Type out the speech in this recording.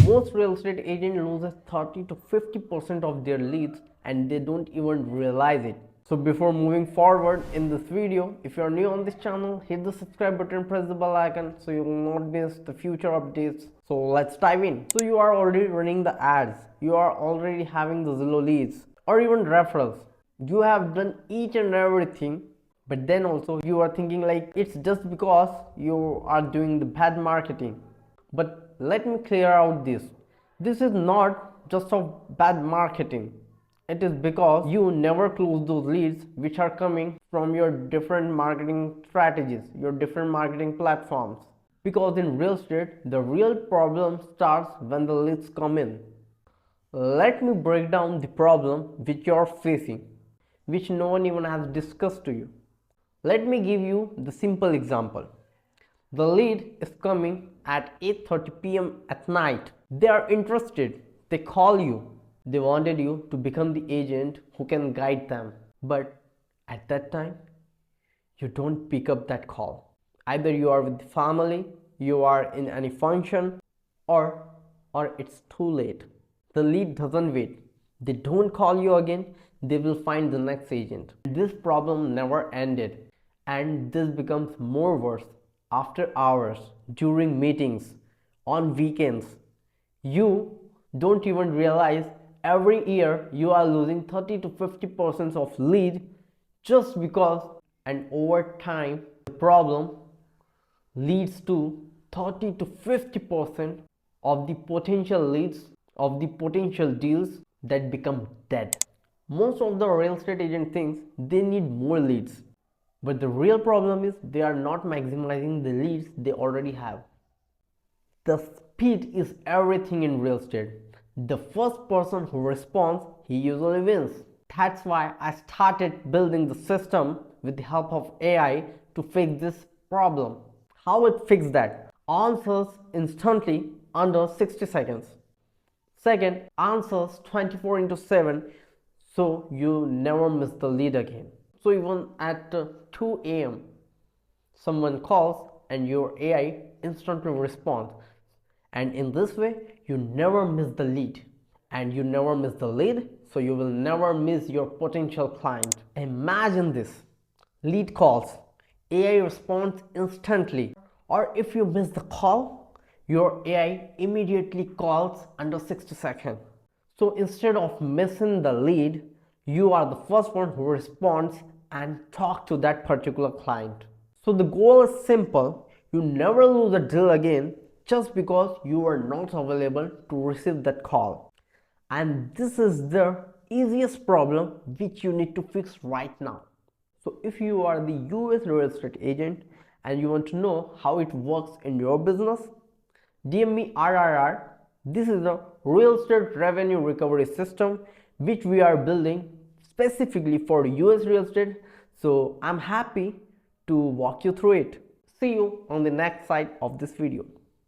Most real estate agent loses 30 to 50% of their leads and they don't even realize it. So before moving forward in this video, if you are new on this channel, hit the subscribe button, press the bell icon so you will not miss the future updates. So let's dive in. So you are already running the ads, you are already having the Zillow leads or even referrals. You have done each and everything, but then also you are thinking like it's just because you are doing the bad marketing. But let me clear out this. This is not just of bad marketing. It is because you never close those leads which are coming from your different marketing strategies, your different marketing platforms. Because in real estate, the real problem starts when the leads come in. Let me break down the problem which you are facing, which no one even has discussed to you. Let me give you the simple example. The lead is coming at 8:30 p.m. at night. They are interested. They call you. They wanted you to become the agent who can guide them. But at that time, you don't pick up that call. Either you are with the family, you are in any function, or it's too late. The lead doesn't wait. They don't call you again. They will find the next agent. This problem never ended, and this becomes more worse after hours, during meetings, on weekends. You don't even realize every year you are losing 30 to 50% of lead just because, and over time the problem leads to 30 to 50% of the potential leads, of the potential deals that become dead. Most of the real estate agent thinks they need more leads, but the real problem is they are not maximizing the leads they already have. The speed is everything in real estate. The first person who responds, he usually wins. That's why I started building the system with the help of AI to fix this problem. How it fixed that? Answers instantly under 60 seconds. Second, answers 24 into 7 so you never miss the lead again. So even at 2 a.m. someone calls and your AI instantly responds, and in this way you never miss the lead, and you never miss the lead, so you will never miss your potential client. Imagine this: lead calls, AI responds instantly, or if you miss the call, your AI immediately calls under 60 seconds. So instead of missing the lead, you are the first one who responds and talk to that particular client. So the goal is simple: you never lose a deal again just because you are not available to receive that call. And this is the easiest problem which you need to fix right now. So if you are the US real estate agent and you want to know how it works in your business, DM me RRR. This is a real estate revenue recovery system which we are building specifically for US real estate. So I'm happy to walk you through it. See you on the next side of this video.